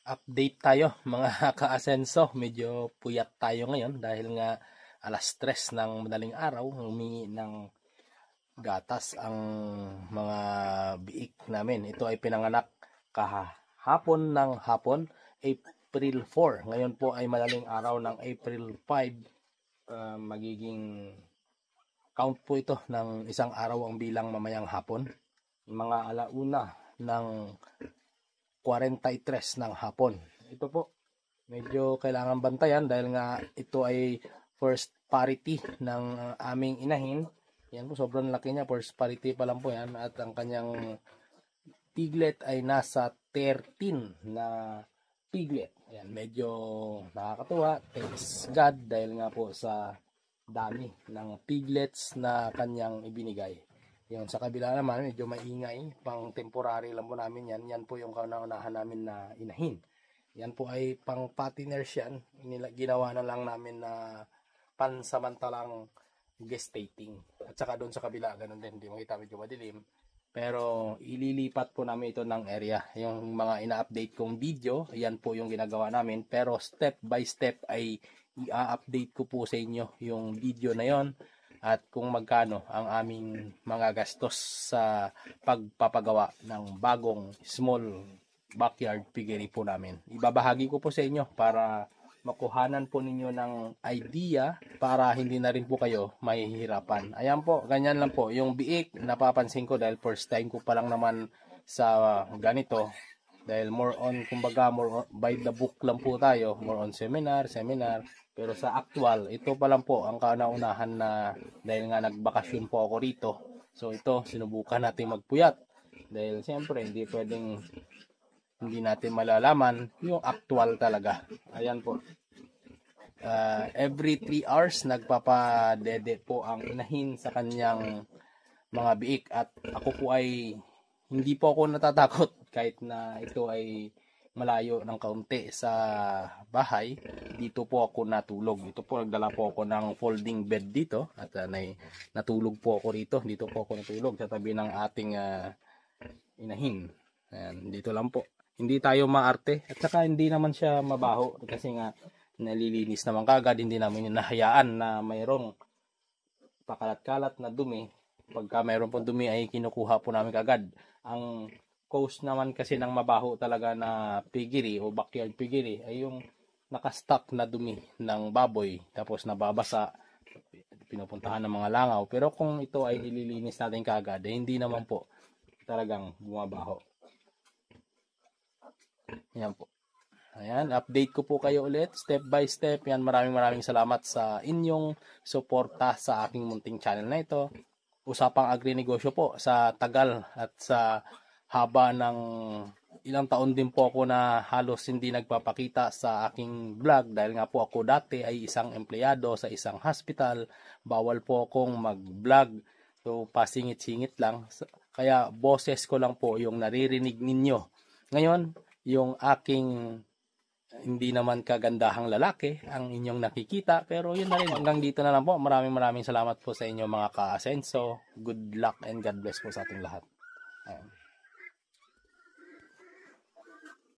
Update tayo mga ka-asenso. Medyo puyat tayo ngayon dahil nga alas 3 ng madaling araw humingi ng gatas ang mga biik namin. Ito ay pinanganak kahapon ng hapon, April 4. Ngayon po ay madaling araw ng April 5. Magiging count po ito ng isang araw ang bilang mamayang hapon. Mga alauna ng 43 ng hapon. Ito po, medyo kailangan bantayan dahil nga ito ay first parity ng aming inahin. Yan po, sobrang laki niya. First parity pa lang po yan. At ang kanyang piglet ay nasa 13 na piglet. Yan, medyo nakakatuwa. Thanks God dahil nga po sa dami ng piglets na kanyang ibinigay. Yun, sa kabila naman, medyo maingay. Pang temporary lang po namin yan. Yan po yung kauna-unahan namin na inahin. Yan po ay pang patiners yan. Ginawa na lang namin na pansamantalang gestating. At saka doon sa kabila, ganun din. Hindi makita, medyo madilim. Pero ililipat po namin ito ng area. Yung mga ina-update kong video, yan po yung ginagawa namin. Pero step by step ay i-update ko po sa inyo yung video na yon at kung magkano ang aming mga gastos sa pagpapagawa ng bagong small backyard piggery po namin. Ibabahagi ko po sa inyo para makuhanan po ninyo ng idea para hindi na rin po kayo mahihirapan. Ayan po, ganyan lang po. Yung biik, napapansin ko dahil first time ko pa lang naman sa ganito. Dahil more on, kumbaga, more on, by the book lang po tayo. More on seminar. Pero sa actual, ito pa lang po ang kauna-unahan na dahil nga nagbakasyon po ako rito. So ito, sinubukan natin magpuyat. Dahil siyempre, hindi natin malalaman yung actual talaga. Ayan po. Every 3 hours, nagpapadede po ang inahin sa kanyang mga biik. At ako po ay, hindi po ako natatakot kahit na ito ay malayo ng kaunti sa bahay. Dito po ako natulog. Dito po nagdala po ako ng folding bed dito at natulog po ako rito. Dito po ako natulog sa tabi ng ating inahin. Ayan, dito lang po. Hindi tayo maarte at saka hindi naman siya mabaho kasi nga nalilinis naman kagad. Hindi namin hinahayaan na mayroong pakalat-kalat na dumi. Pagka mayroon pong dumi ay kinukuha po namin kagad. Ang cause naman kasi ng mabaho talaga na piggery o backyard piggery ay yung nakastock na dumi ng baboy tapos nababasa, pinupuntahan ng mga langaw. Pero kung ito ay ililinis natin kagad, eh, hindi naman po talagang bumabaho. Yan po. Ayan, update ko po kayo ulit step by step. Yan, maraming salamat sa inyong suporta sa aking munting channel na ito. Usapang agri-negosyo po sa tagal at sa haba ng ilang taon din po ako na halos hindi nagpapakita sa aking vlog dahil nga po ako dati ay isang empleyado sa isang hospital. Bawal po akong mag-vlog. So pasingit-singit lang. Kaya boses ko lang po yung naririnig ninyo. Ngayon, yung aking hindi naman kagandahang lalaki ang inyong nakikita, pero yun na rin, hanggang dito na lang po. Maraming salamat po sa inyo mga ka-asenso. Good luck and God bless po sa ating lahat. Ayan.